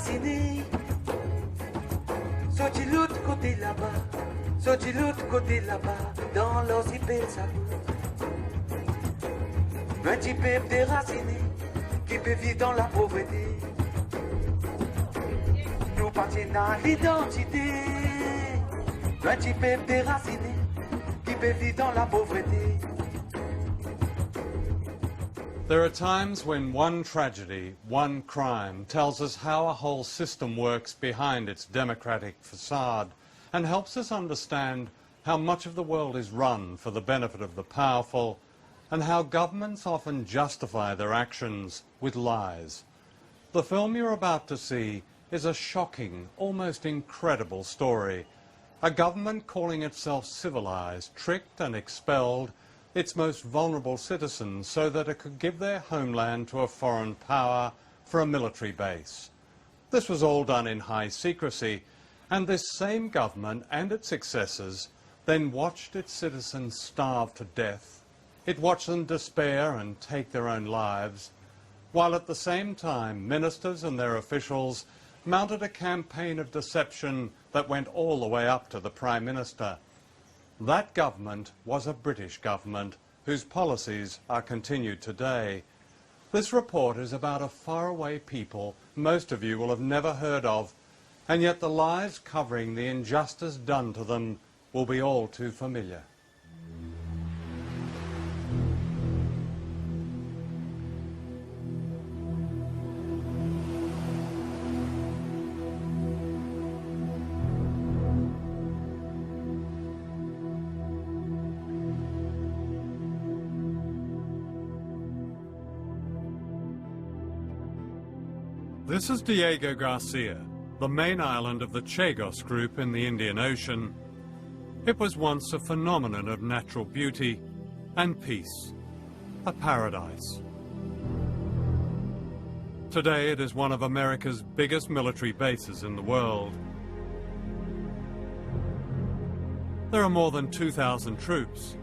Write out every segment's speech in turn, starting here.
déraciné. Sorti l'autre côté là-bas, sorti l'autre côté là-bas, dans l'ossipé ça goûte. Un petit peu déraciné, qui peut vivre dans la pauvreté. Nous partons dans l'identité. Un petit peu déraciné, qui peut vivre dans la pauvreté. There are times when one tragedy, one crime, tells us how a whole system works behind its democratic facade and helps us understand how much of the world is run for the benefit of the powerful and how governments often justify their actions with lies. The film you're about to see is a shocking, almost incredible story. A government calling itself civilized, tricked and expelled its most vulnerable citizens so that it could give their homeland to a foreign power for a military base. This was all done in high secrecy, and this same government and its successors then watched its citizens starve to death. It watched them despair and take their own lives, while at the same time ministers and their officials mounted a campaign of deception that went all the way up to the Prime Minister. That government was a British government whose policies are continued today. This report is about a faraway people most of you will have never heard of, and yet the lies covering the injustice done to them will be all too familiar. This is Diego Garcia, the main island of the Chagos group in the Indian Ocean. It was once a phenomenon of natural beauty and peace, a paradise. Today it is one of America's biggest military bases in the world. There are more than 2,000 troops,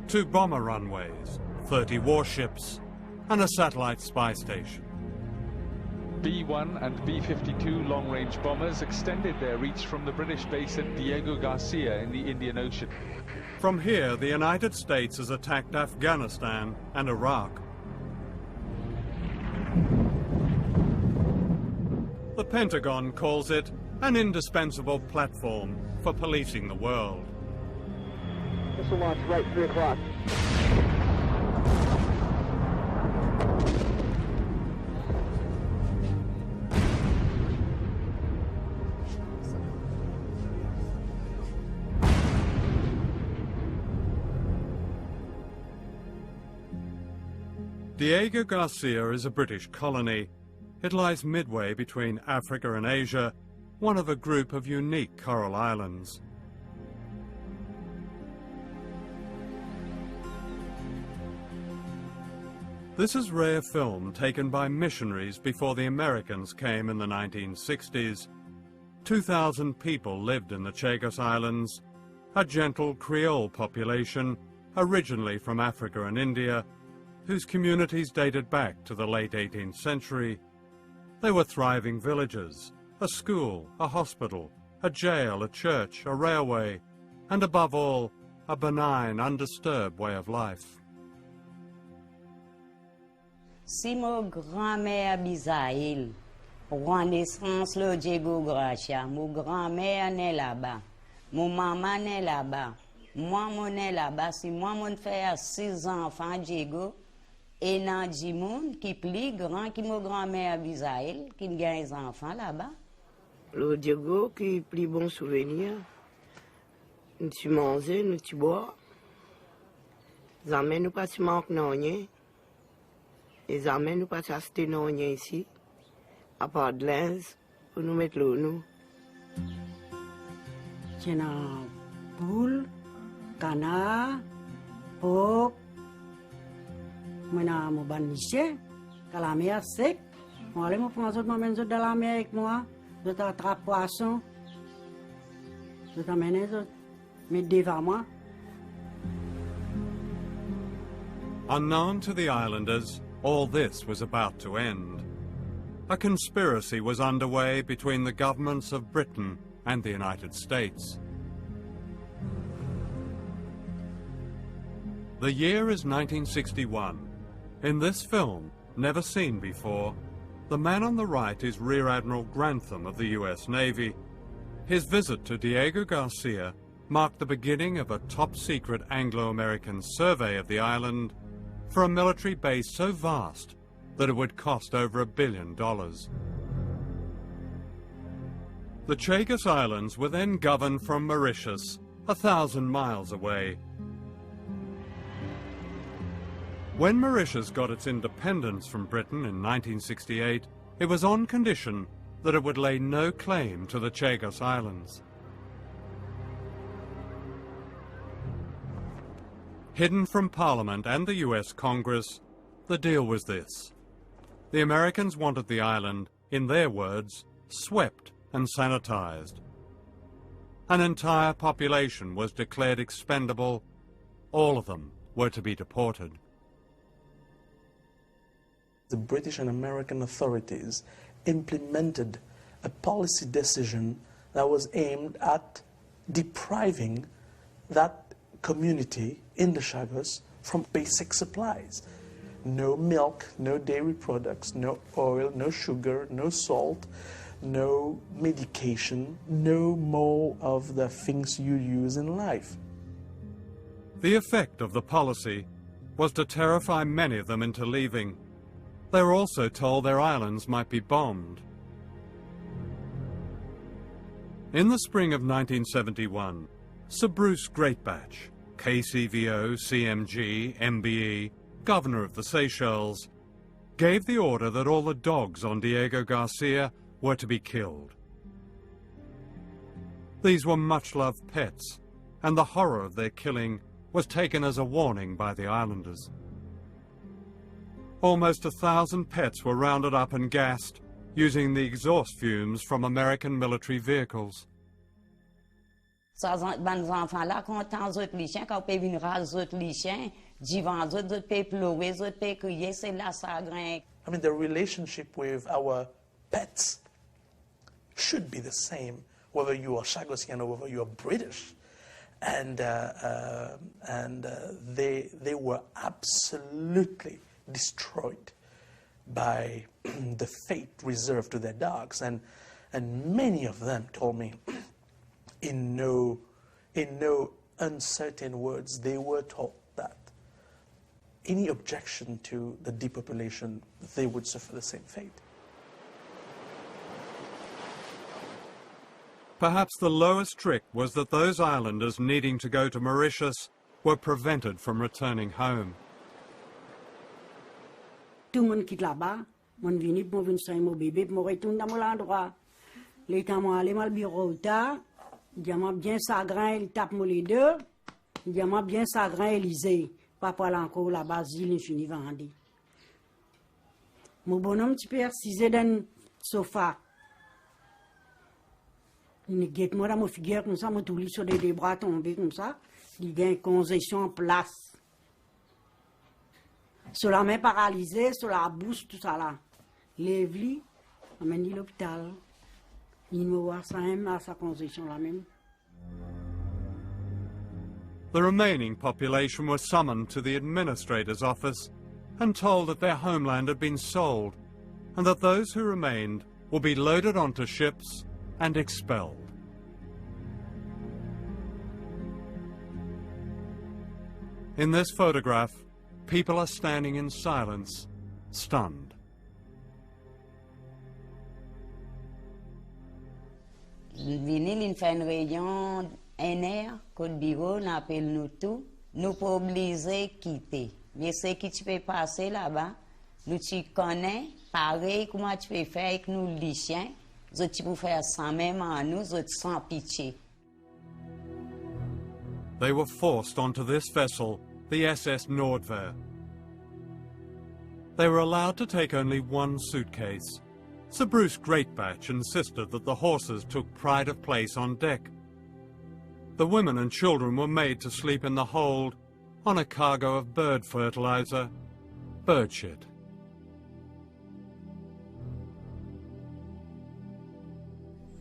2 bomber runways, 30 warships, and a satellite spy station. B-1 and B-52 long-range bombers extended their reach from the British base at Diego Garcia in the Indian Ocean. From here, the United States has attacked Afghanistan and Iraq. The Pentagon calls it an indispensable platform for policing the world. Missile launch right, 3 o'clock. Diego Garcia is a British colony. It lies midway between Africa and Asia, one of a group of unique coral islands. This is rare film taken by missionaries before the Americans came in the 1960s. 2,000 people lived in the Chagos Islands, a gentle Creole population originally from Africa and India, whose communities dated back to the late 18th century. They were thriving villages, a school, a hospital, a jail, a church, a railway, and above all, a benign, undisturbed way of life. Si mon grand-mère Bisaïl, roi naissance le Diego Gracia, mon grand-mère n'est là-bas, mon maman n'est là-bas, moi mon est là-bas, si moi mon fait 6 enfants Diego, et nan di moun qui plus grand que mon grand-mère Bisaïl, qui a des enfants là-bas. Le Diego qui plus bon souvenir, nous tu manger, nous tu boire, jamais nous pas tu manque non rien. Et jamais nous pas acheter non rien ici, à part de linge, pour nous mettre l'eau nous. Tiens, poule, canard, porc, maintenant mon baniché, quand la mer sec, moi aller me prendre autres m'amène dans la mer avec moi, je t'attrape poisson, je t'amène autres, mettre devant moi. Unknown to the islanders, all this was about to end. a conspiracy was underway between the governments of Britain and the United States. The year is 1961. In this film, never seen before, the man on the right is Rear Admiral Grantham of the US Navy. His visit to Diego Garcia marked the beginning of a top-secret Anglo-American survey of the island for a military base so vast that it would cost over $1 billion. The Chagos Islands were then governed from Mauritius, 1,000 miles away. When Mauritius got its independence from Britain in 1968, it was on condition that it would lay no claim to the Chagos Islands. Hidden from Parliament and the US Congress, the deal was this. The Americans wanted the island, in their words, swept and sanitized. An entire population was declared expendable. All of them were to be deported. The British and American authorities implemented a policy decision that was aimed at depriving that community in the Chagos from basic supplies. No milk, no dairy products, no oil, no sugar, no salt, no medication, no more of the things you use in life. The effect of the policy was to terrify many of them into leaving. They were also told their islands might be bombed. In the spring of 1971, Sir Bruce Greatbatch, KCVO, CMG, MBE, Governor of the Seychelles, gave the order that all the dogs on Diego Garcia were to be killed. These were much-loved pets, and the horror of their killing was taken as a warning by the islanders. Almost 1,000 pets were rounded up and gassed using the exhaust fumes from American military vehicles. I mean, the relationship with our pets should be the same, whether you are Chagosian or whether you are British. And they were absolutely destroyed by the fate reserved to their dogs, and many of them told me in no uncertain words they were told that any objection to the depopulation, they would suffer the same fate. Perhaps the lowest trick was that those islanders needing to go to Mauritius were prevented from returning home. Tout le monde quitte là-bas. Mon vini pour venir sur mon bébé, pour retourner dans mon endroit. Les temps moi aller mal bureau tard. Diamant bien sagrin, il tape moi les deux. Diamant bien sagrin Élysée. Papa encore là-bas, il fini vendre. Mon bonhomme petit père assisé dans le sofa. Il guette moi dans mon figure comme ça, moi tout sur des bras tombés comme ça. Il y a une congestion en place. Sur la main paralysée, sur la bouche, tout ça là. Lève-lui, amène-lui à l'hôpital. Il me voit ça même à sa congestion là même. The remaining population were summoned to the administrator's office and told that their homeland had been sold and that those who remained would be loaded onto ships and expelled. In this photograph, people are standing in silence, stunned. Vini fait une réunion NR, code bureau, on appelle nous tout, nous pas obligés quitter. Mais ce qui tu peux passer là-bas, nous tu connais, pareil comment tu peux faire avec nous les chiens, tu peux faire ça même à nous, sans pitié. They were forced onto this vessel, the SS Nordwehr. They were allowed to take only one suitcase. Sir Bruce Greatbatch insisted that the horses took pride of place on deck. The women and children were made to sleep in the hold on a cargo of bird fertilizer, bird shit.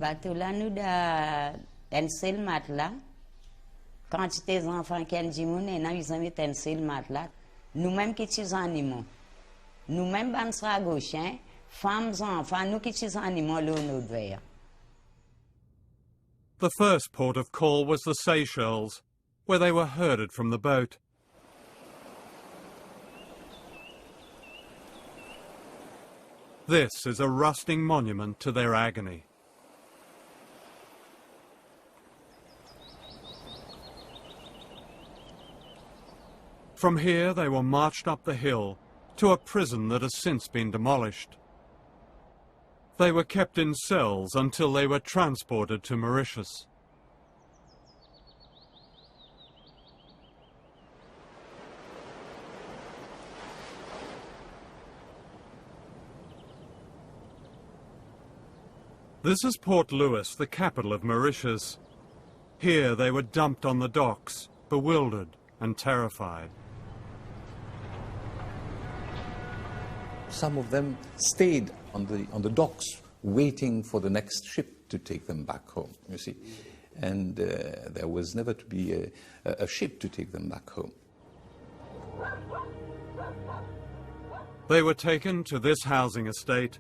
Bateau là, nous da un seul matelas. Quantité d'enfants qui ont dit, ils ont mis un seul matelas. Nous-mêmes qui sommes animaux. Nous-mêmes, nous sommes gauchins, femmes, enfants, nous qui sommes animaux, là, nous devons. The first port of call was the Seychelles, where they were herded from the boat. This is a rusting monument to their agony. From here they were marched up the hill to a prison that has since been demolished. They were kept in cells until they were transported to Mauritius. This is Port Louis, the capital of Mauritius. Here they were dumped on the docks, bewildered and terrified. Some of them stayed on the docks, waiting for the next ship to take them back home, you see. And there was never to be a ship to take them back home. They were taken to this housing estate,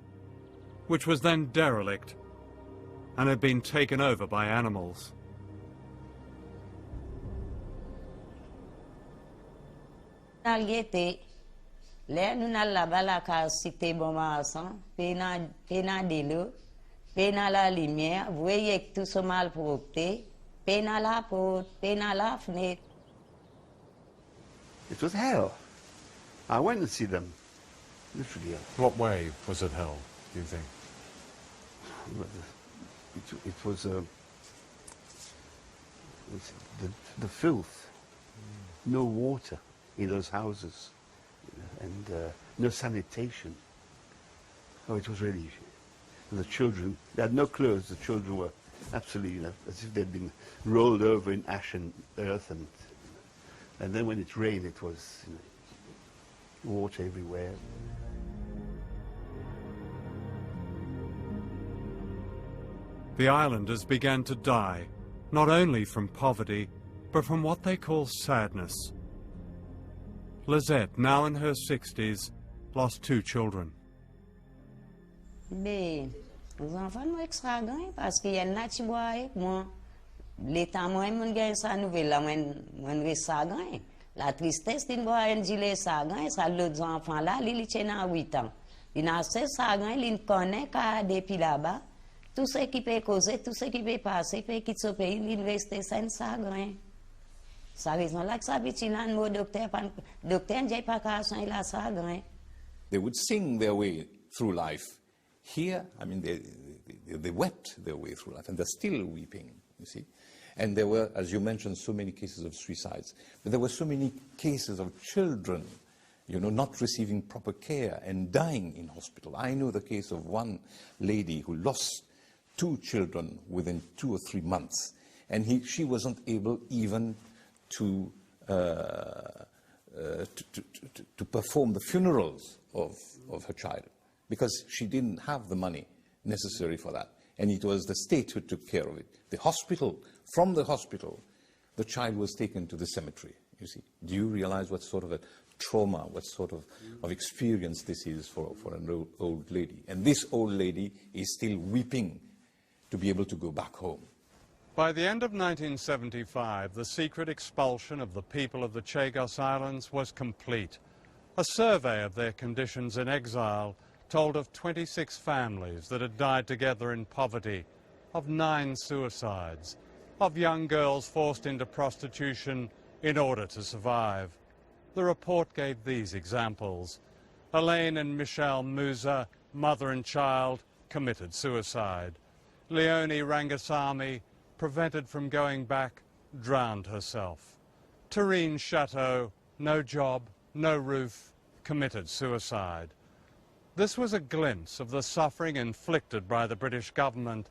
which was then derelict and had been taken over by animals. Là, nous allons là-bas, la cité bon marsan, pena de l'eau, pena la lumière, vous voyez que tout ce mal propre, pena la porte, pena la fenêtre. It was hell. I went to see them, literally. What way was it hell, do you think? It was the filth, no water in those houses. And no sanitation. Oh, it was really... The children, they had no clothes. The children were absolutely, as if they'd been rolled over in ash and earth. And then when it rained, it was water everywhere. The islanders began to die, not only from poverty, but from what they call sadness. Lizette, now in her 60s, lost 2 children. Les enfants sont extra grands parce qu'il y a un qui boit moi. L'état moi mon gagne sa nouvelle là mon reste sa grand. La tristesse d'une boire un gilet sa grand, ça l'autre enfant là, il tient à 8 ans. Il n'a pas sa grand, il connaît qu'à depuis là-bas. Tout ce qui peut causer, tout ce qui peut passer, peut quitter ce pays, il reste sans sa grand. Sa raison là que ça veut dire un mot docteur j'ai pas qu'à soigner la sa grand. They would sing their way through life. Here, I mean, they wept their way through life, and they're still weeping, you see. And there were, as you mentioned, so many cases of suicides. But there were so many cases of children, not receiving proper care and dying in hospital. I know the case of one lady who lost 2 children within 2 or 3 months. And she wasn't able even to perform the funerals of her child, because she didn't have the money necessary for that. And it was the state who took care of it. From the hospital, the child was taken to the cemetery, you see. Do you realize what sort of a trauma, what sort of experience this is for an old lady? And this old lady is still weeping to be able to go back home. By the end of 1975, the secret expulsion of the people of the Chagos Islands was complete. A survey of their conditions in exile told of 26 families that had died together in poverty, of 9 suicides, of young girls forced into prostitution in order to survive. The report gave these examples. Elaine and Michelle Musa, mother and child, committed suicide. Leonie Rangasamy, prevented from going back, drowned herself. Tareen Chateau, no job, no roof, committed suicide. This was a glimpse of the suffering inflicted by the British government,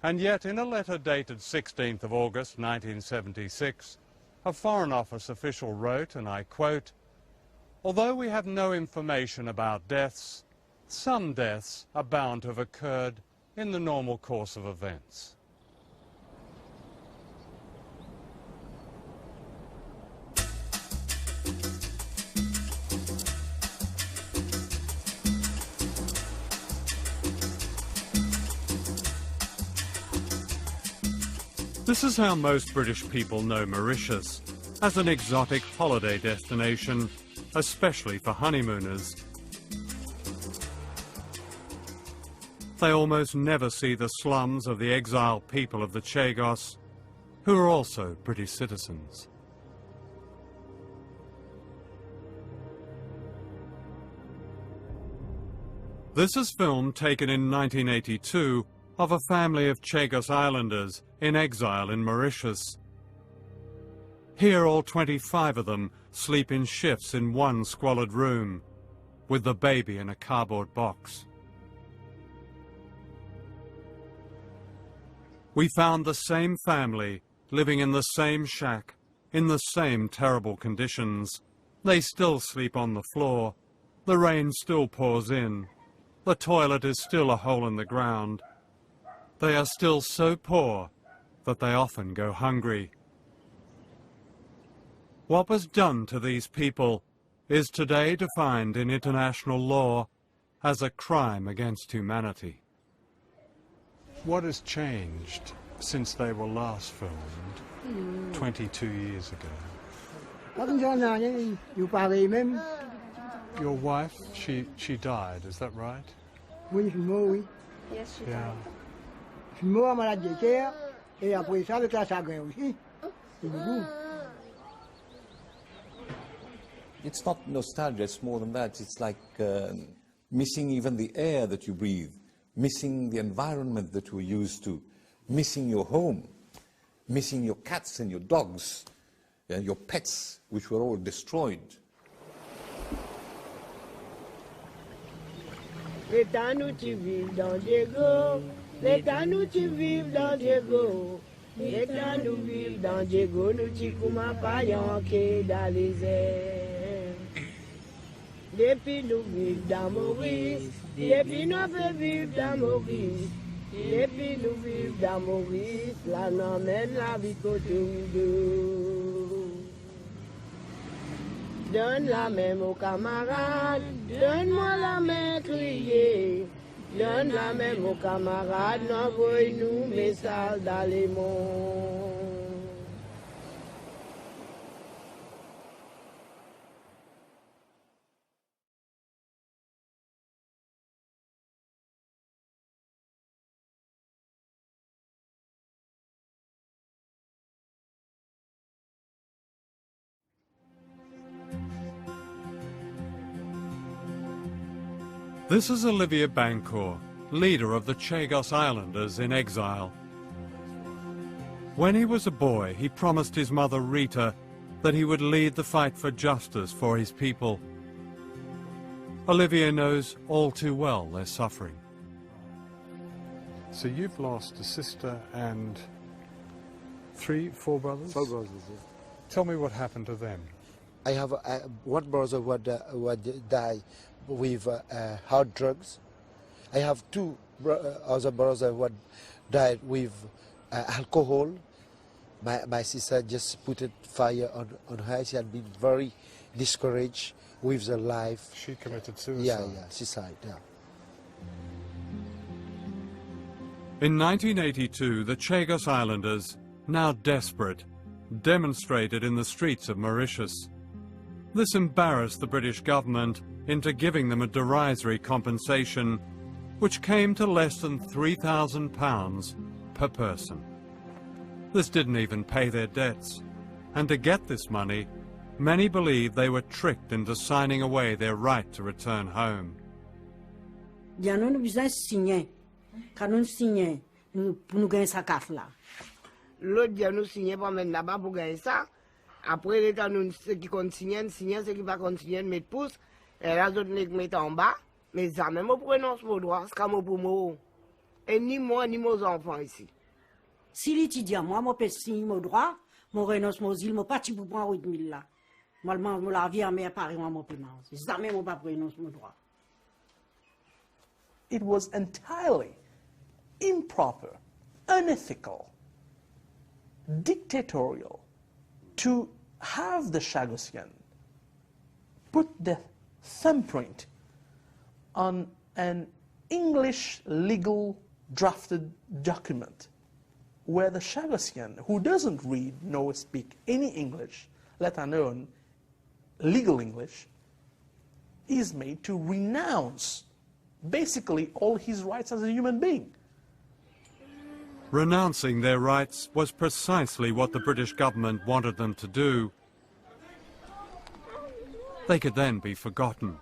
and yet in a letter dated 16th of August 1976, a Foreign Office official wrote, and I quote, "Although we have no information about deaths, some deaths are bound to have occurred in the normal course of events. This is how most British people know Mauritius, as an exotic holiday destination, especially for honeymooners. They almost never see the slums of the exiled people of the Chagos, who are also British citizens. This is film taken in 1982 of a family of Chagos Islanders in exile in Mauritius. Here all 25 of them sleep in shifts in one squalid room, with the baby in a cardboard box. We found the same family living in the same shack, in the same terrible conditions. They still sleep on the floor. The rain still pours in. The toilet is still a hole in the ground. They are still so poor that they often go hungry. What was done to these people is today defined in international law as a crime against humanity. What has changed since they were last filmed 22 years ago? Your wife, she died, is that right? Yes, she Yeah. died. Je suis mort à malade de terre et après ça avec la chagrin aussi. It's not nostalgia, it's more than that. It's like missing even the air that you breathe, missing the environment that we're used to, missing your home, missing your cats and your dogs, and your pets, which were all destroyed. L'état nous tu vives dans Diego, l'état nous tu vives dans Diego, l'état nous vives dans Diego, nous tu kuma payan que dans les airs. Depuis nous vivons dans Maurice, depuis nous fait vivre dans Maurice, depuis nous vivons dans Maurice, là nous emmène la vie côté deux. Donne la main aux camarades, donne-moi la main criée. Donne la main aux camarades, envoie-nous message dans les mondes. This is Olivier Bancourt, leader of the Chagos Islanders in exile. When he was a boy, he promised his mother Rita that he would lead the fight for justice for his people. Olivier knows all too well their suffering. So you've lost a sister and four brothers? 4 brothers, yeah. Tell me what happened to them. I have one brother who died with hard drugs. I have 2 other brothers who died with alcohol. My sister just put fire on her. She had been very discouraged with her life. She committed suicide? Yeah, suicide, yeah. In 1982, the Chagos Islanders, now desperate, demonstrated in the streets of Mauritius. This embarrassed the British government into giving them a derisory compensation, which came to less than £3,000 per person. This didn't even pay their debts, and to get this money, many believe they were tricked into signing away their right to return home. L'autre dia nous signer pour mettre là-bas pour gagner ça. Après l'état nous ceux qui continuent, ceux qui pas continuer mettre pouce, et là autres nèg mettre en bas, mais ça même au prononce mon droit, c'est comme pour moi. Et ni moi ni mes enfants ici. Si l'étudiant, moi, mon signer mon droit, mon renonce mon île, mon parti pour prendre 8000 là. Moi, la vie à mère Paris, moi, mon paiement. C'est ça même, mon pas renonce mon droit. It was entirely improper, unethical, dictatorial to have the Chagossian put the thumbprint on an English legal drafted document where the Chagossian, who doesn't read nor speak any English, let alone legal English, is made to renounce basically all his rights as a human being. Renouncing their rights was precisely what the British government wanted them to do. They could then be forgotten.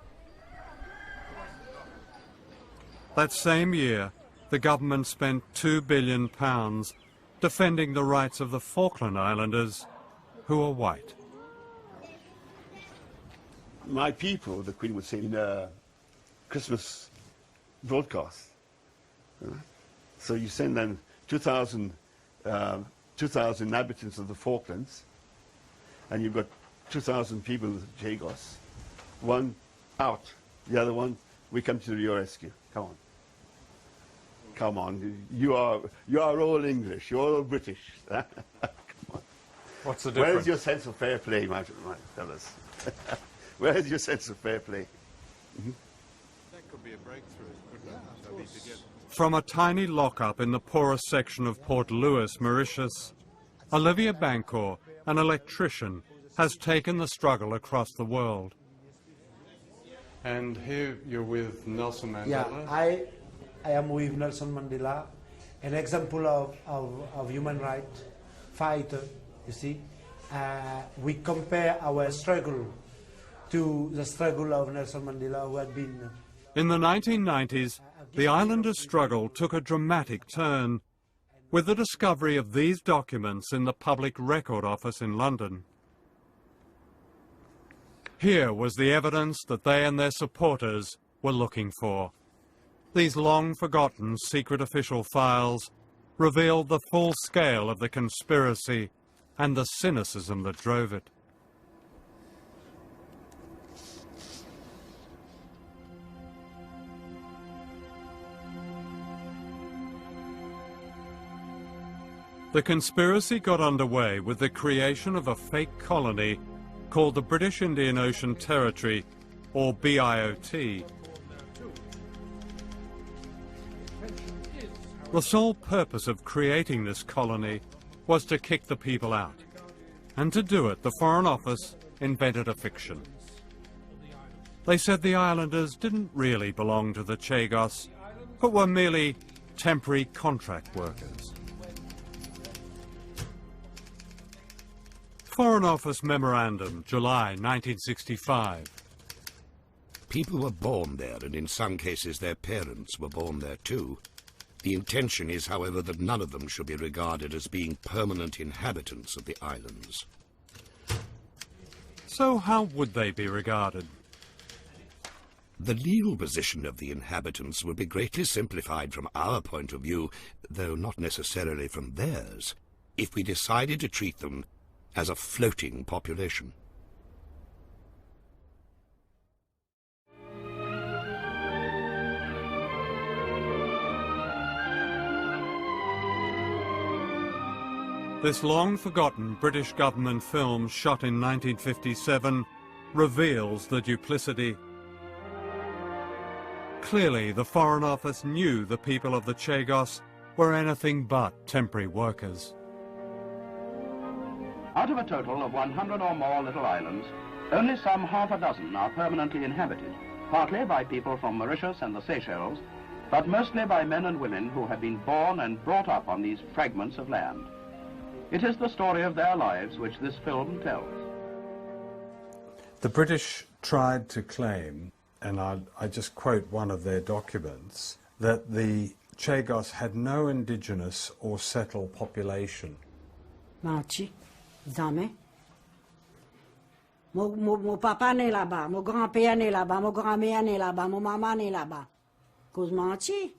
That same year, the government spent £2 billion defending the rights of the Falkland Islanders, who are white. My people, the Queen would say in a Christmas broadcast. So you send them 2,000 inhabitants of the Falklands, and you've got 2,000 people with Chagos. One out, the other one, we come to your rescue. Come on. Come on, you are all English, you're all British. Come on. What's the difference? Where is your sense of fair play, my fellas? Where is your sense of fair play? Mm-hmm. That could be a breakthrough, couldn't it? From a tiny lock-up in the poorest section of Port Louis, Mauritius, Olivia Bancourt, an electrician, has taken the struggle across the world. And here you're with Nelson Mandela? Yeah, I am with Nelson Mandela, an example of human rights fighter, you see. We compare our struggle to the struggle of Nelson Mandela, who had been... In the 1990s, the islanders' struggle took a dramatic turn with the discovery of these documents in the Public Record Office in London. Here was the evidence that they and their supporters were looking for. These long-forgotten secret official files revealed the full scale of the conspiracy and the cynicism that drove it. The conspiracy got underway with the creation of a fake colony called the British Indian Ocean Territory, or BIOT. The sole purpose of creating this colony was to kick the people out. And to do it, the Foreign Office invented a fiction. They said the islanders didn't really belong to the Chagos, but were merely temporary contract workers. Foreign Office Memorandum, July 1965. People were born there, and in some cases their parents were born there too. The intention is, however, that none of them should be regarded as being permanent inhabitants of the islands. So how would they be regarded? The legal position of the inhabitants would be greatly simplified from our point of view, though not necessarily from theirs, if we decided to treat them as a floating population. This long-forgotten British government film shot in 1957 reveals the duplicity. Clearly, the Foreign Office knew the people of the Chagos were anything but temporary workers. Out of a total of 100 or more little islands, only some half a dozen are permanently inhabited, partly by people from Mauritius and the Seychelles, but mostly by men and women who have been born and brought up on these fragments of land. It is the story of their lives which this film tells. The British tried to claim, and I just quote one of their documents, that the Chagos had no indigenous or settled population. Menti, jamais. Mon papa né là-bas, mon grand-père né là-bas, mon grand-mère né là-bas, mon maman né là-bas. Cause menti.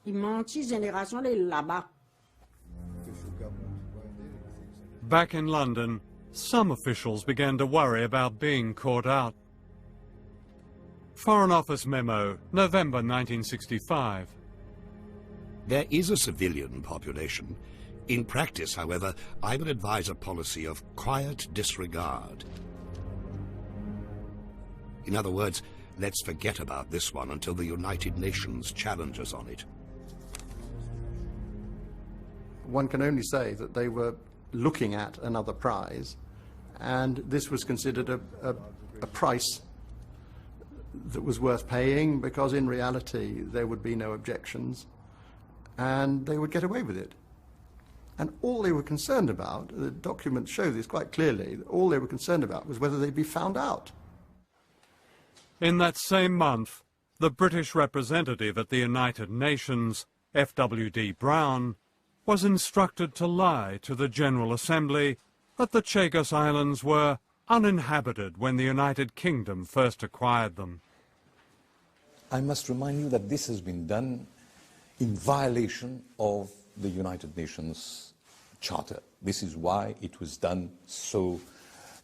Il menti, génération de là-bas. Back in London, some officials began to worry about being caught out. Foreign Office memo, November 1965. There is a civilian population. In practice, however, I would advise a policy of quiet disregard. In other words, let's forget about this one until the United Nations challenges on it. One can only say that they were looking at another prize, and this was considered a price that was worth paying, because in reality there would be no objections and they would get away with it. And all they were concerned about, the documents show this quite clearly, all they were concerned about was whether they'd be found out. In that same month, the British representative at the United Nations, F.W.D. Brown, was instructed to lie to the General Assembly that the Chagos Islands were uninhabited when the United Kingdom first acquired them. I must remind you that this has been done in violation of the United Nations Charter. This is why it was done so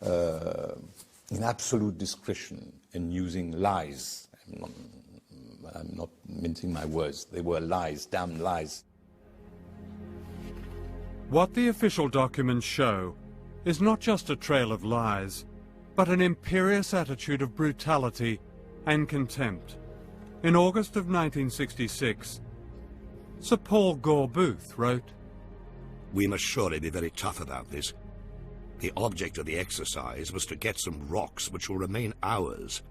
in absolute discretion and using lies. I'm not mincing my words. They were lies, damn lies. What the official documents show is not just a trail of lies, but an imperious attitude of brutality and contempt. In August of 1966, Sir Paul Gore-Booth wrote, "We must surely be very tough about this. The object of the exercise was to get some rocks which will remain ours.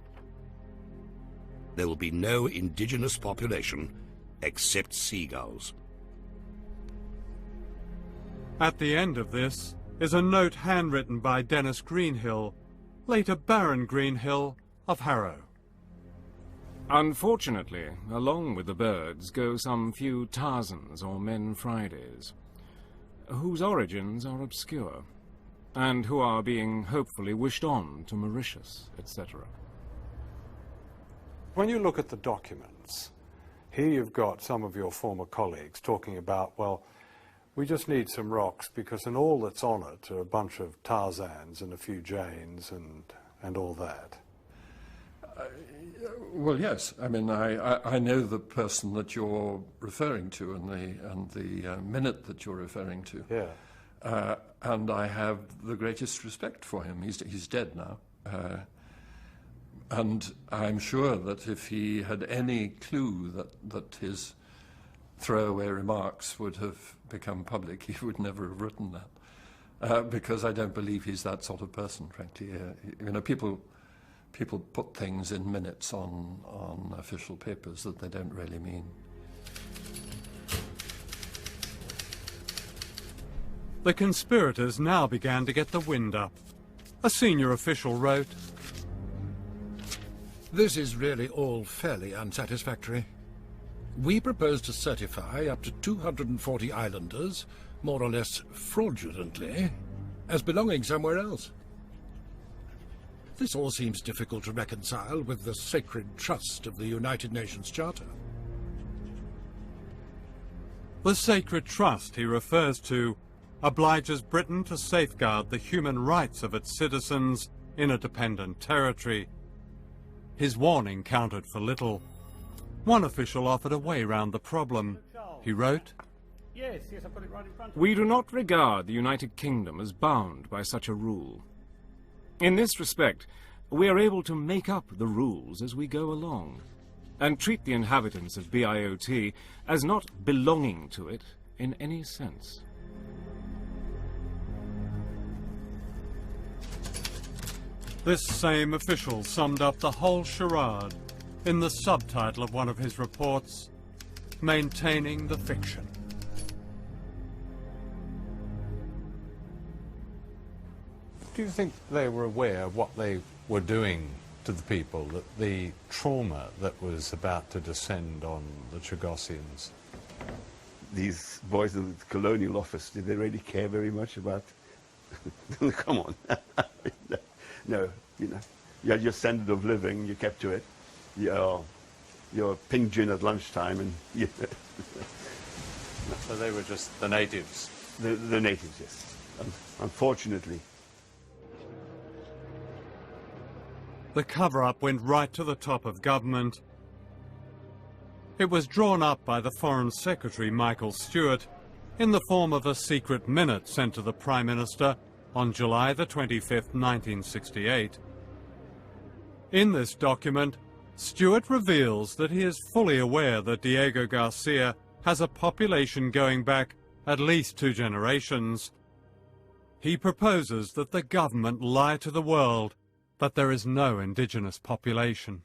There will be no indigenous population except seagulls." At the end of this is a note handwritten by Dennis Greenhill, later Baron Greenhill of Harrow. Unfortunately, along with the birds go some few Tarzans or Men Fridays, whose origins are obscure, and who are being hopefully wished on to Mauritius, etc. When you look at the documents, here you've got some of your former colleagues talking about, well, we just need some rocks because in all that's on it are a bunch of Tarzans and a few Janes and all that. Well, yes. I mean, I know the person that you're referring to and the minute that you're referring to. Yeah. And I have the greatest respect for him. He's dead now. And I'm sure that if he had any clue that his throwaway remarks would have become public, he would never have written that. Because I don't believe he's that sort of person, frankly. You know, people put things in minutes on official papers that they don't really mean. The conspirators now began to get the wind up. A senior official wrote, "This is really all fairly unsatisfactory. We propose to certify up to 240 islanders, more or less fraudulently, as belonging somewhere else. This all seems difficult to reconcile with the sacred trust of the United Nations Charter." The sacred trust he refers to obliges Britain to safeguard the human rights of its citizens in a dependent territory. His warning counted for little. One official offered a way round the problem. He wrote, Yes, I've got it right in front of me. "We do not regard the United Kingdom as bound by such a rule. In this respect, we are able to make up the rules as we go along, and treat the inhabitants of BIOT as not belonging to it in any sense." This same official summed up the whole charade in the subtitle of one of his reports, "Maintaining the Fiction." Do you think they were aware of what they were doing to the people, that the trauma that was about to descend on the Chagossians? These boys in the colonial office, did they really care very much about... Come on. No, you know, you had your standard of living, you kept to it. Your pink gin at lunchtime, and So they were just the natives? The natives, yes. Unfortunately. The cover-up went right to the top of government, It was drawn up by the Foreign Secretary Michael Stewart in the form of a secret minute sent to the Prime Minister on July the 25th, 1968. In this document, Stewart reveals that he is fully aware that Diego Garcia has a population going back at least 2 generations. He proposes that the government lie to the world that there is no indigenous population.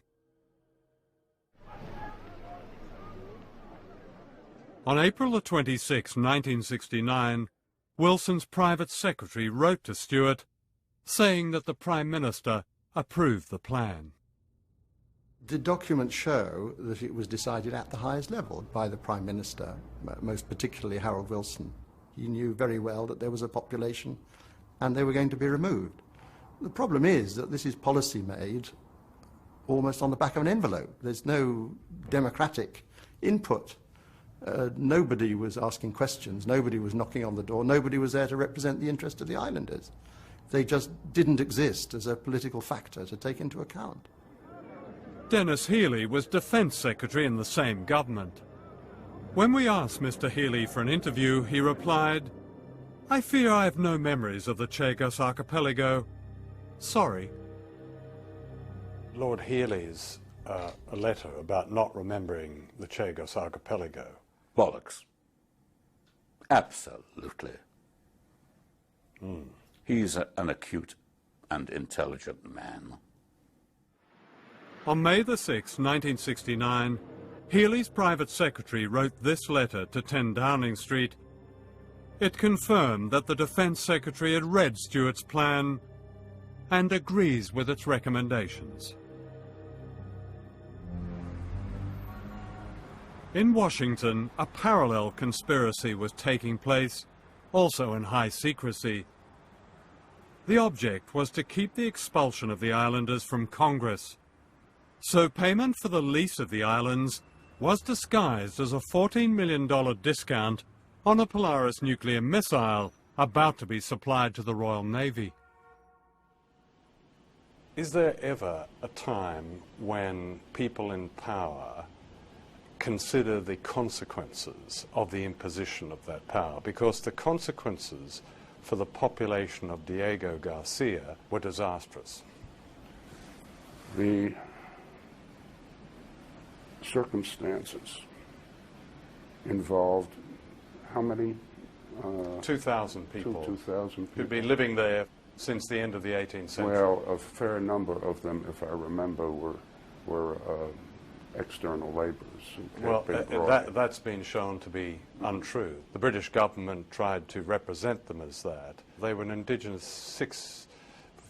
On April the 26th, 1969, Wilson's private secretary wrote to Stewart saying that the Prime Minister approved the plan. The documents show that it was decided at the highest level by the Prime Minister, most particularly Harold Wilson. He knew very well that there was a population and they were going to be removed. The problem is that this is policy made almost on the back of an envelope. There's no democratic input. Nobody was asking questions, nobody was knocking on the door, nobody was there to represent the interest of the islanders. They just didn't exist as a political factor to take into account. Dennis Healy was Defence Secretary in the same government. When we asked Mr. Healy for an interview, he replied, "I fear I have no memories of the Chagos Archipelago. Sorry." Lord Healy's a letter about not remembering the Chagos Archipelago. Bollocks. Absolutely. He's an acute and intelligent man. On May the 6th, 1969, Healy's private secretary wrote this letter to 10 Downing Street. It confirmed that the Defence Secretary had read Stewart's plan and agrees with its recommendations. In Washington, a parallel conspiracy was taking place, also in high secrecy. The object was to keep the expulsion of the islanders from Congress. So payment for the lease of the islands was disguised as a $14 million discount on a Polaris nuclear missile about to be supplied to the Royal Navy. Is there ever a time when people in power consider the consequences of the imposition of that power? Because the consequences for the population of Diego Garcia were disastrous. The circumstances involved how many? 2,000 people. 2,000 people. Who'd been living there since the end of the 18th century. Well, a fair number of them, if I remember, were external laborers. Well, that's been shown to be untrue. The British government tried to represent them as that. They were an indigenous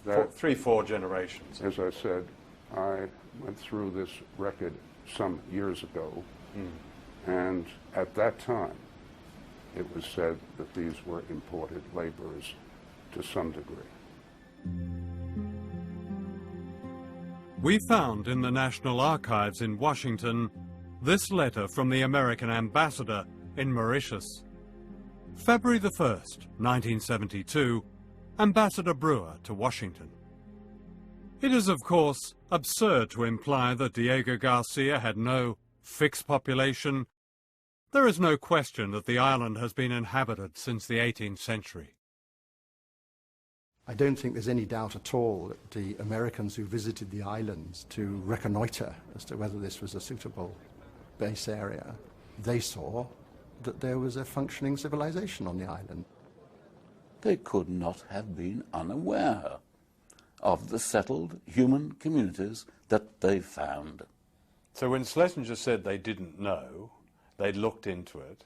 3-4 generations. As I said, I went through this record some years ago, and at that time it was said that these were imported laborers to some degree. We found in the National Archives in Washington this letter from the American ambassador in Mauritius. February the 1st, 1972, Ambassador Brewer to Washington. It is, of course, absurd to imply that Diego Garcia had no fixed population. There is no question that the island has been inhabited since the 18th century. I don't think there's any doubt at all that the Americans who visited the islands to reconnoiter as to whether this was a suitable base area, they saw that there was a functioning civilization on the island. They could not have been unaware of the settled human communities that they found. So when Schlesinger said they didn't know, they'd looked into it,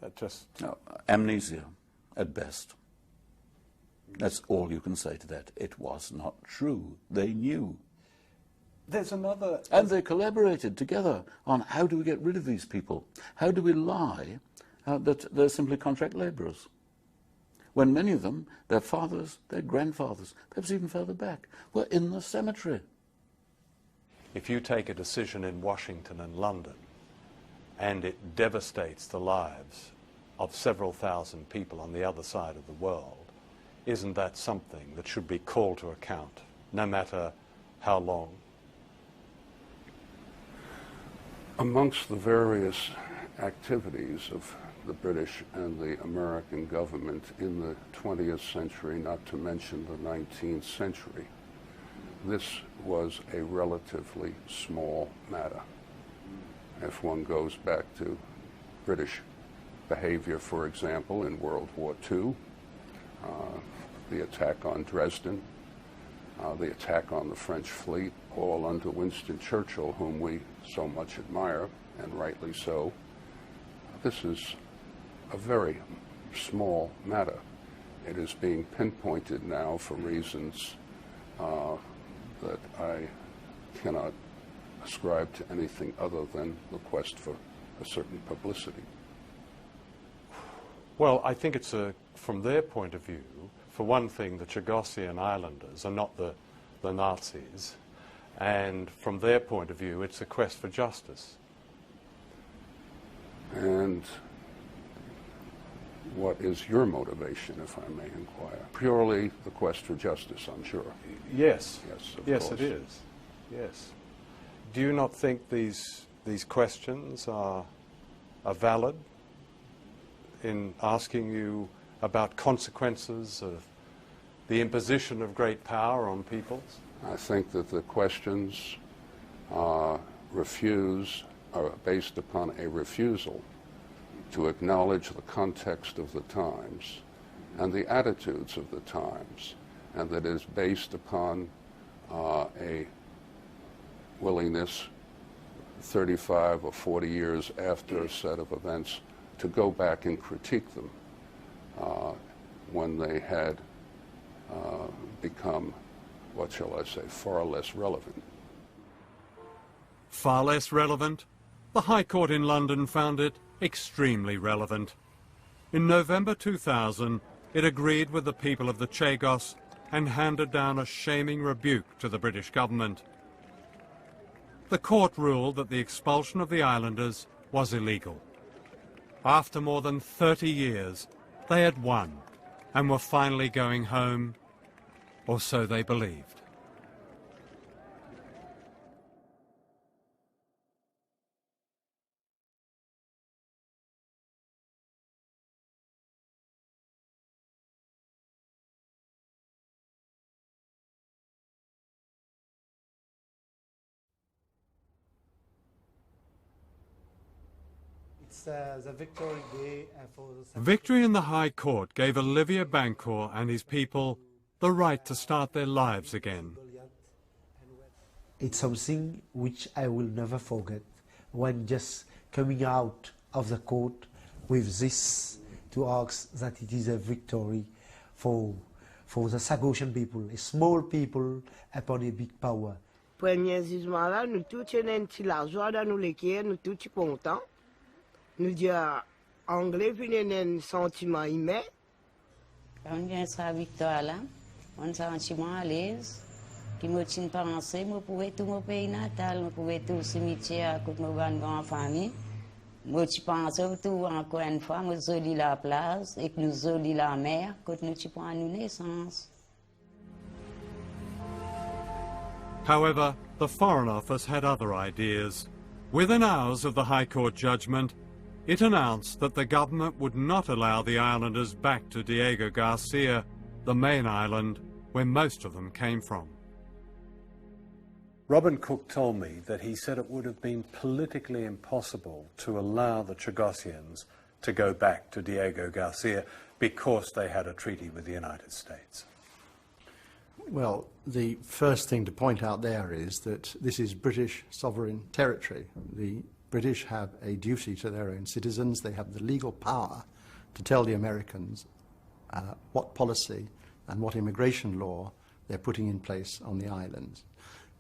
that just... No, amnesia, at best. That's all you can say to that. It was not true. They knew. There's another... And they collaborated together on how do we get rid of these people? How do we lie that they're simply contract laborers? When many of them, their fathers, their grandfathers, perhaps even further back, were in the cemetery. If you take a decision in Washington and London, and it devastates the lives of several thousand people on the other side of the world, isn't that something that should be called to account, no matter how long? Amongst the various activities of the British and the American government in the 20th century, not to mention the 19th century, this was a relatively small matter. If one goes back to British behavior, for example, in World War II, the attack on Dresden, the attack on the French fleet, all under Winston Churchill, whom we so much admire, and rightly so. This is a very small matter. It is being pinpointed now for reasons that I cannot ascribe to anything other than the quest for a certain publicity. Well, I think it's from their point of view, for one thing, the Chagosian Islanders are not the Nazis, and from their point of view, it's a quest for justice. And what is your motivation, if I may inquire? Purely the quest for justice, I'm sure. Yes. Yes, of yes, course. it is. Yes. Do you not think these questions are valid in asking you about consequences of the imposition of great power on peoples? I think that the questions are based upon a refusal to acknowledge the context of the times and the attitudes of the times, and that is based upon a willingness 35 or 40 years after a set of events to go back and critique them when they had become, what shall I say, far less relevant. Far less relevant? The High Court in London found it extremely relevant. In November 2000, it agreed with the people of the Chagos and handed down a shaming rebuke to the British government. The court ruled that the expulsion of the islanders was illegal. After more than 30 years, they had won and were finally going home, or so they believed. The Victory Day for the Victory in the High Court gave Olivier Bancourt and his people the right to start their lives again. It's something which I will never forget. When just coming out of the court with this to ask that it is a victory for the Sagosian people, a small people upon a big power. Premier jugement là, nous tous tenons la joie dans nous lesquels nous tous contents. Nous disons anglais puis un sentiment humain. Quand on vient sa victoire là, on sentiment à l'aise. Qui me tient pensé, moi pouvais tout mon pays natal, moi pouvais tout le cimetière, toute mon grande famille. Moi tu penses tout encore une fois, moi zoli la place et que nous zoli la mer, quand nous tu prends nous naissance. However, the Foreign Office had other ideas. Within hours of the High Court judgment, it announced that the government would not allow the islanders back to Diego Garcia, the main island where most of them came from. Robin Cook told me that he said it would have been politically impossible to allow the Chagosians to go back to Diego Garcia because they had a treaty with the United States. Well, the first thing to point out there is that this is British sovereign territory. The British have a duty to their own citizens. They have the legal power to tell the Americans what policy and what immigration law they're putting in place on the islands.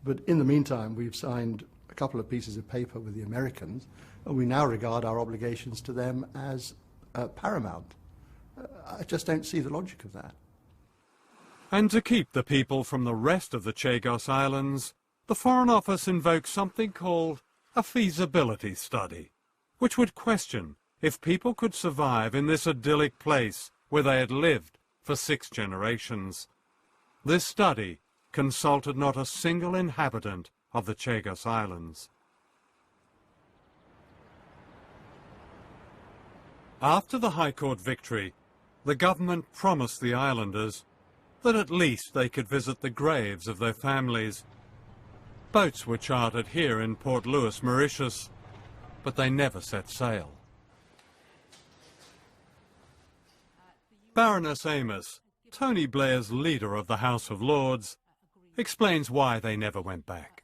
But in the meantime, we've signed a couple of pieces of paper with the Americans, and we now regard our obligations to them as paramount. I just don't see the logic of that. And to keep the people from the rest of the Chagos Islands, the Foreign Office invoked something called a feasibility study, which would question if people could survive in this idyllic place where they had lived for 6 generations. This study consulted not a single inhabitant of the Chagos Islands. After the High Court victory, the government promised the islanders that at least they could visit the graves of their families. Boats were chartered here in Port Louis, Mauritius, but they never set sail. Baroness Amos, Tony Blair's leader of the House of Lords, explains why they never went back.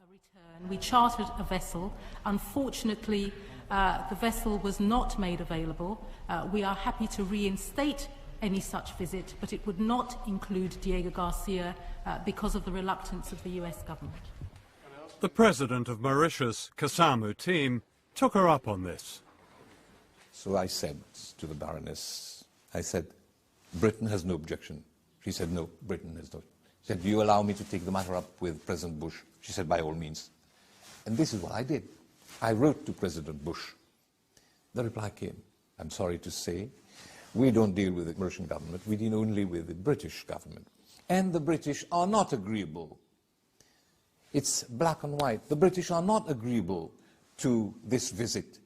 We chartered a vessel. Unfortunately, the vessel was not made available. We are happy to reinstate any such visit, but it would not include Diego Garcia because of the reluctance of the US government. The president of Mauritius, Kasamu Team, took her up on this. So I said to the Baroness, I said, Britain has no objection. She said, no, Britain has no. She said, do you allow me to take the matter up with President Bush? She said, by all means. And this is what I did. I wrote to President Bush. The reply came, I'm sorry to say, we don't deal with the Mauritian government, we deal only with the British government. And the British are not agreeable. It's black and white. The British are not agreeable to this visit.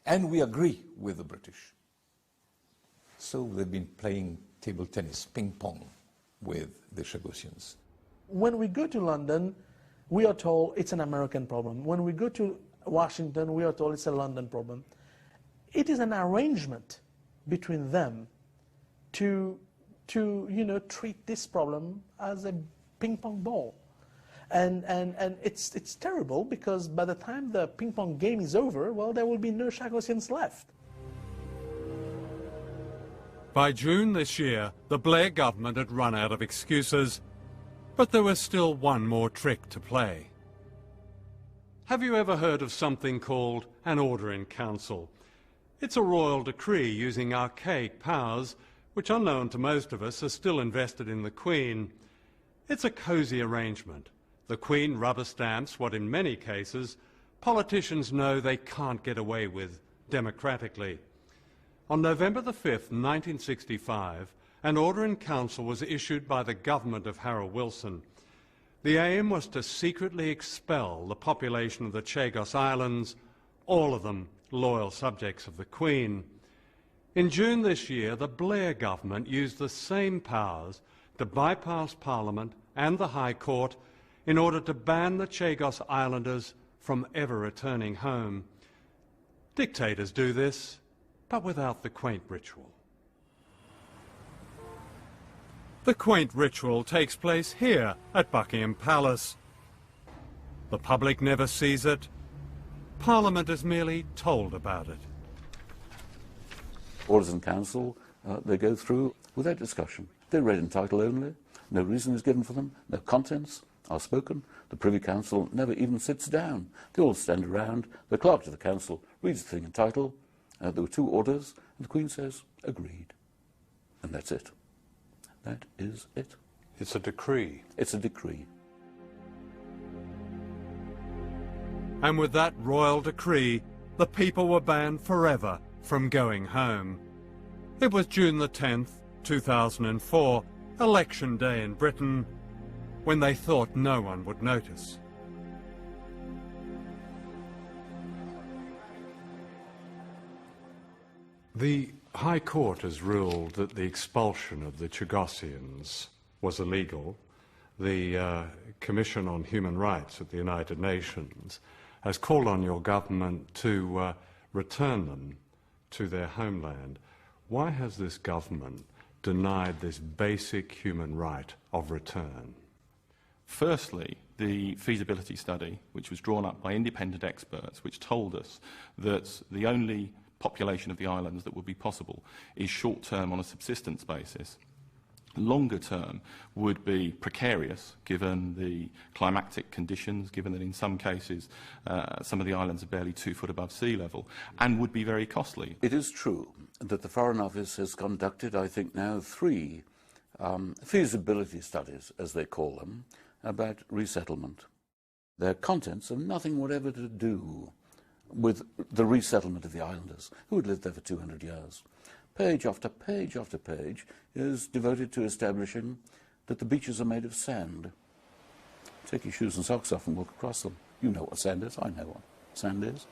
And we agree with the British. So they've been playing table tennis, ping pong, with the Chagossians. When we go to London, we are told it's an American problem. When we go to Washington, we are told it's a London problem. It is an arrangement between them to treat this problem as a ping pong ball. And it's terrible, because by the time the ping pong game is over, well, there will be no Chagossians left. By June this year, the Blair government had run out of excuses, but there was still one more trick to play. Have you ever heard of something called an Order in Council? It's a royal decree using archaic powers, which unknown to most of us are still invested in the Queen. It's a cosy arrangement. The Queen rubber stamps what in many cases politicians know they can't get away with democratically. On November the 5th, 1965, an Order in Council was issued by the government of Harold Wilson. The aim was to secretly expel the population of the Chagos Islands, all of them loyal subjects of the Queen. In June this year, the Blair government used the same powers to bypass Parliament and the High Court in order to ban the Chagos Islanders from ever returning home. Dictators do this, but without the quaint ritual. The quaint ritual takes place here at Buckingham Palace. The public never sees it. Parliament is merely told about it. Orders in Council, they go through without discussion. They're read in title only. No reason is given for them. No contents are spoken. The Privy Council never even sits down. They all stand around. The clerk of the council reads the thing in title. There were two orders, and the Queen says, agreed. And that's it. That is it. It's a decree. It's a decree. And with that royal decree, the people were banned forever from going home. It was June the 10th, 2004, election day in Britain, when they thought no one would notice. The High Court has ruled that the expulsion of the Chagossians was illegal. The Commission on Human Rights at the United Nations has called on your government to return them to their homeland. Why has this government denied this basic human right of return? Firstly, the feasibility study, which was drawn up by independent experts, which told us that the only population of the islands that would be possible is short-term on a subsistence basis. Longer term would be precarious given the climatic conditions, given that in some cases some of the islands are barely 2 foot above sea level, and would be very costly. It is true that the Foreign Office has conducted, I think now, 3 feasibility studies, as they call them, about resettlement. Their contents have nothing whatever to do with the resettlement of the islanders, who had lived there for 200 years. Page after page after page is devoted to establishing that the beaches are made of sand. Take your shoes and socks off and walk across them. You know what sand is, I know what sand is.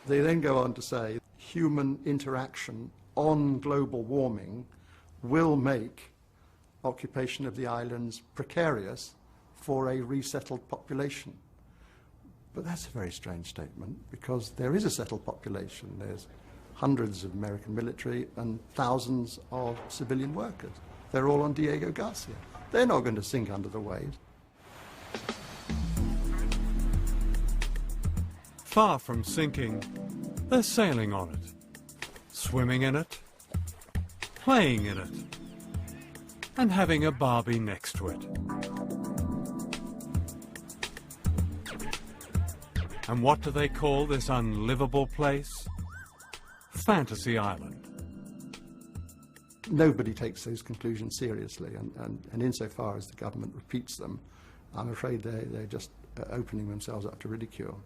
They then go on to say human interaction on global warming will make occupation of the islands precarious for a resettled population. But that's a very strange statement, because there is a settled population. There's hundreds of American military and thousands of civilian workers. They're all on Diego Garcia. They're not going to sink under the waves. Far from sinking, they're sailing on it, swimming in it, playing in it, and having a Barbie next to it. And what do they call this unlivable place? Fantasy Island. Nobody takes those conclusions seriously, and insofar as the government repeats them, I'm afraid they're just opening themselves up to ridicule.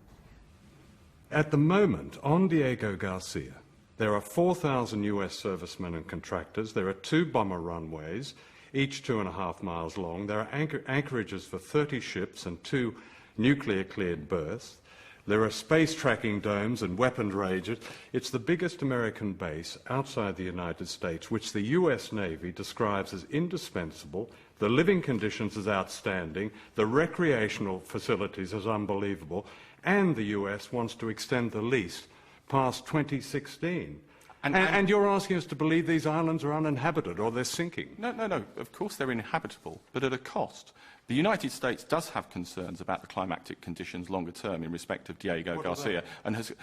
At the moment, on Diego Garcia, there are 4,000 US servicemen and contractors. There are 2 bomber runways, each 2.5 miles long. There are anchorages for 30 ships and 2 nuclear-cleared berths. There are space tracking domes and weapons ranges. It's the biggest American base outside the United States, which the US Navy describes as indispensable. The living conditions as outstanding, the recreational facilities as unbelievable, and the US wants to extend the lease past 2016. And you're asking us to believe these islands are uninhabited or they're sinking. No. Of course they're inhabitable, but at a cost. The United States does have concerns about the climatic conditions longer term in respect of Diego Garcia, and has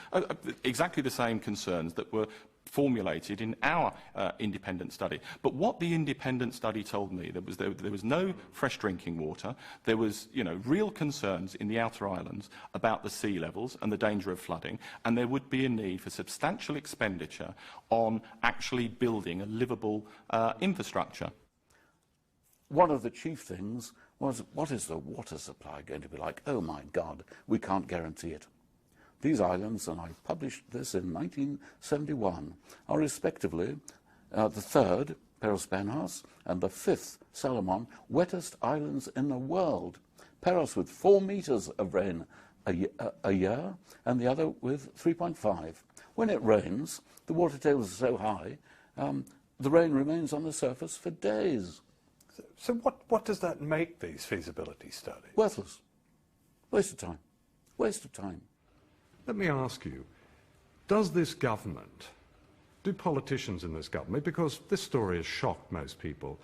exactly the same concerns that were formulated in our independent study. But what the independent study told me, there was no fresh drinking water. There was, real concerns in the outer islands about the sea levels and the danger of flooding, and there would be a need for substantial expenditure on actually building a livable infrastructure. One of the chief things was, what is the water supply going to be like? Oh my God, we can't guarantee it. These islands, and I published this in 1971, are respectively the 3rd, Peros Banhas, and the 5th, Salomon, wettest islands in the world. Peros with 4 meters of rain a year, and the other with 3.5. When it rains, the water table is so high, the rain remains on the surface for days. So what does that make these feasibility studies? Worthless. Waste of time. Waste of time. Let me ask you, does this government, do politicians in this government, because this story has shocked most people,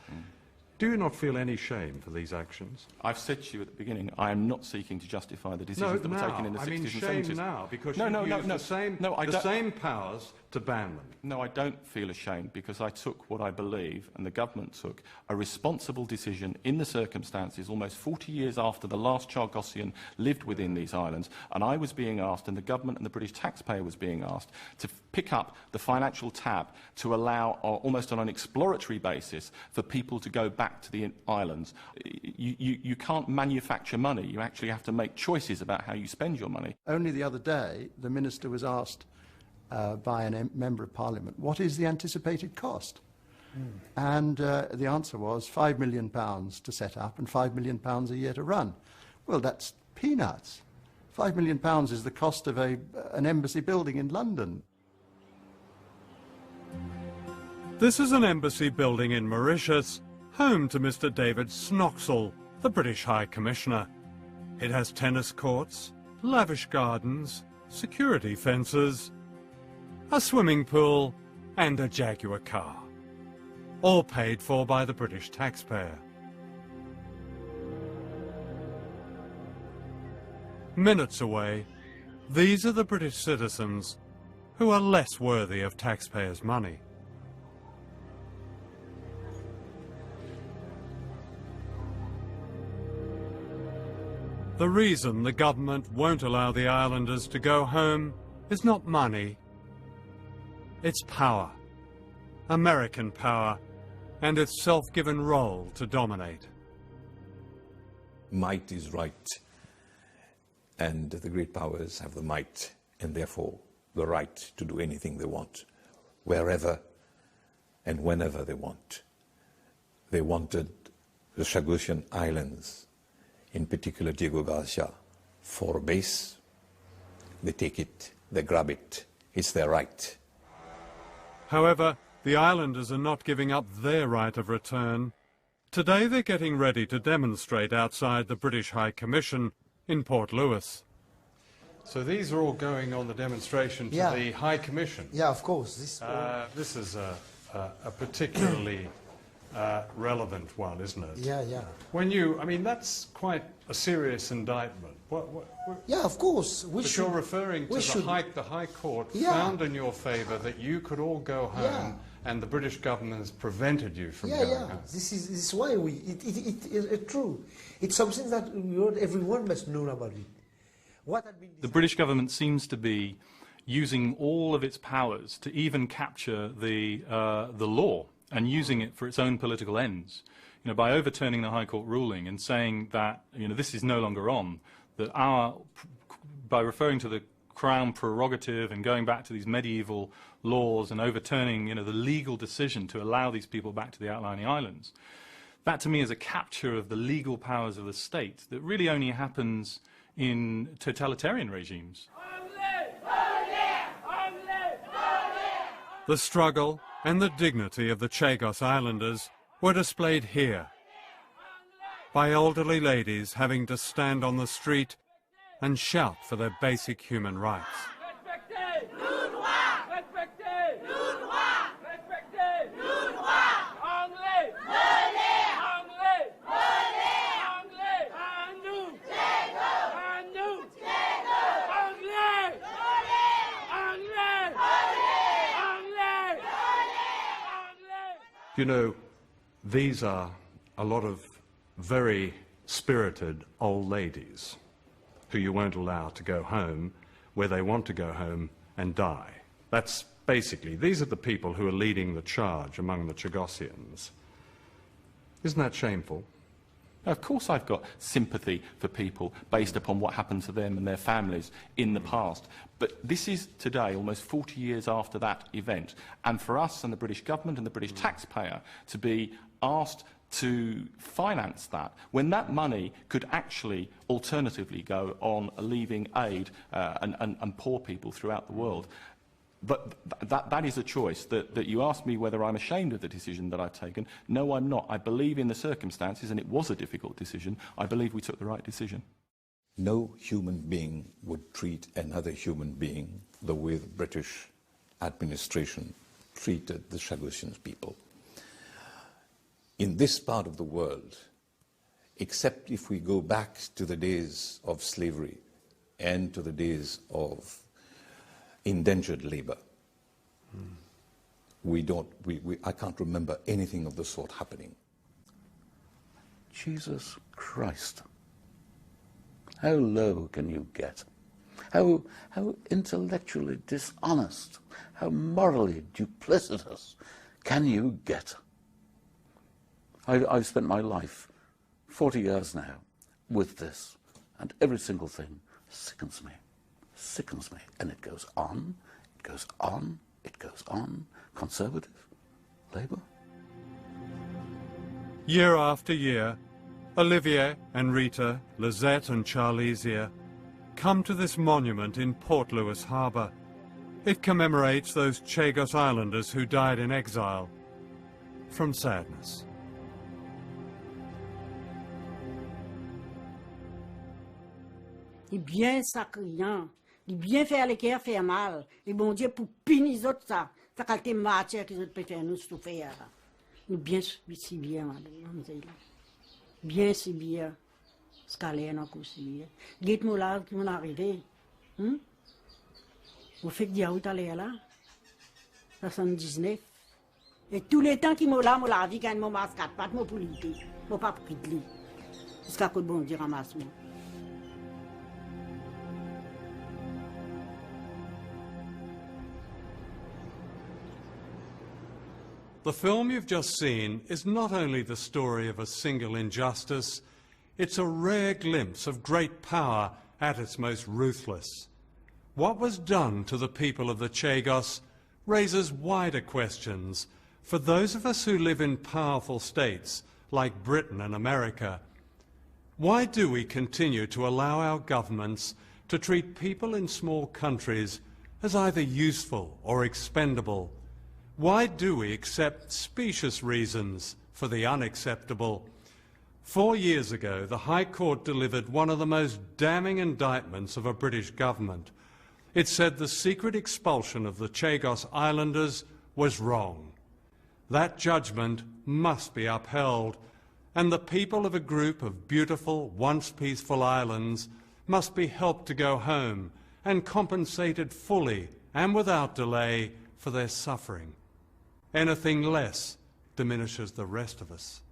do you not feel any shame for these actions? I've said to you at the beginning, I am not seeking to justify the decisions that were taken in the 60s and 70s. I mean shame now, because you used the same powers to ban them. No, I don't feel ashamed, because I took what I believe, and the government took, a responsible decision in the circumstances almost 40 years after the last Chargossian lived within these islands, and I was being asked, and the government and the British taxpayer was being asked, to pick up the financial tab to allow, almost on an exploratory basis, for people to go back to the islands. You can't manufacture money. You actually have to make choices about how you spend your money. Only the other day, the minister was asked by a member of Parliament, what is the anticipated cost? And the answer was £5 million to set up and £5 million a year to run. Well, that's peanuts. £5 million is the cost of an embassy building in London. This is an embassy building in Mauritius, home to Mr. David Snoxall, the British High Commissioner. It has tennis courts, lavish gardens, security fences, a swimming pool and a Jaguar car, all paid for by the British taxpayer. Minutes away, these are the British citizens who are less worthy of taxpayers' money. The reason the government won't allow the islanders to go home is not money. It's power, American power, and its self-given role to dominate. Might is right, and the great powers have the might, and therefore the right to do anything they want, wherever and whenever they want. They wanted the Chagosian Islands, in particular Diego Garcia, for a base. They take it they grab it. It's their right. However, the islanders are not giving up their right of return. Today they're getting ready to demonstrate outside the British High Commission in Port Louis. So these are all going on the demonstration to the High Commission? Yeah, of course. This is a particularly relevant one, isn't it? Yeah, yeah. When you, I mean, that's quite a serious indictment. Yeah, of course. But you're referring to the High Court found in your favour that you could all go home and the British government has prevented you from going home. This is why it's true. It's something that everyone must know about it. The British government seems to be using all of its powers to even capture the law and using it for its own political ends. You know, by overturning the High Court ruling and saying that, you know, this is no longer on, that by referring to the Crown prerogative and going back to these medieval laws and overturning, you know, the legal decision to allow these people back to the outlying islands, that to me is a capture of the legal powers of the state that really only happens in totalitarian regimes. The struggle and the dignity of the Chagos Islanders were displayed here by elderly ladies having to stand on the street and shout for their basic human rights. You know, these are a lot of very spirited old ladies who you won't allow to go home where they want to go home and die. That's basically, these are the people who are leading the charge among the Chagossians. Isn't that shameful? Of course I've got sympathy for people based upon what happened to them and their families in the past. But this is today, almost 40 years after that event. And for us and the British government and the British taxpayer to be asked to finance that, when that money could actually alternatively go on leaving aid and poor people throughout the world. But that is a choice that you asked me whether I'm ashamed of the decision that I've taken. No, I'm not. I believe in the circumstances, and it was a difficult decision. I believe we took the right decision. No human being would treat another human being the way the British administration treated the Chagossian people. In this part of the world, except if we go back to the days of slavery and to the days of indentured labor, I can't remember anything of the sort happening. Jesus Christ. How low can you get? How intellectually dishonest, how morally duplicitous can you get? I've spent my life, 40 years now, with this, and every single thing sickens me. And it goes on, it goes on, it goes on. Conservative, Labour. Year after year, Olivier and Rita, Lizette and Charlesia come to this monument in Port Louis Harbour. It commemorates those Chagos Islanders who died in exile from sadness. Il est bien sacriant, il est bien faire les cœurs faire mal. Et bon Dieu pour punir les autres ça qualité matière qu'ils peuvent faire nous souffrir. Nous bien si bien madame. Bien si bien. Scalaire non aussi. Dites-moi là qui m'en arrivé. Vous faites dire où t'allez là? 79. Et tous les temps qui m'ont là, moi la vie quand mon masque pas de mon politique. Mon pas pris de lui. Jusqu'à que bon Dieu ramasse moi. The film you've just seen is not only the story of a single injustice, it's a rare glimpse of great power at its most ruthless. What was done to the people of the Chagos raises wider questions for those of us who live in powerful states like Britain and America. Why do we continue to allow our governments to treat people in small countries as either useful or expendable, why do we accept specious reasons for the unacceptable? 4 years ago, the High Court delivered one of the most damning indictments of a British government. It said the secret expulsion of the Chagos Islanders was wrong. That judgment must be upheld, and the people of a group of beautiful, once peaceful islands must be helped to go home and compensated fully and without delay for their suffering. Anything less diminishes the rest of us.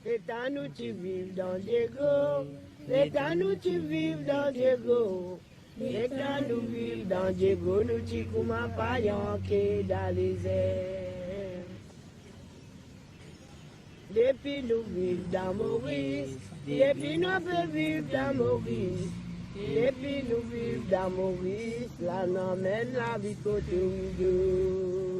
C'est à nous qui vivons dans Diego, c'est à nous qui vivons dans Diego, c'est à nous vivons dans Diego, nous qui comment paillons qui dans les airs. Depuis nous vivons dans Maurice, depuis nous peut vivre dans Maurice, depuis nous vivons dans Maurice, là nous mène la vie côté où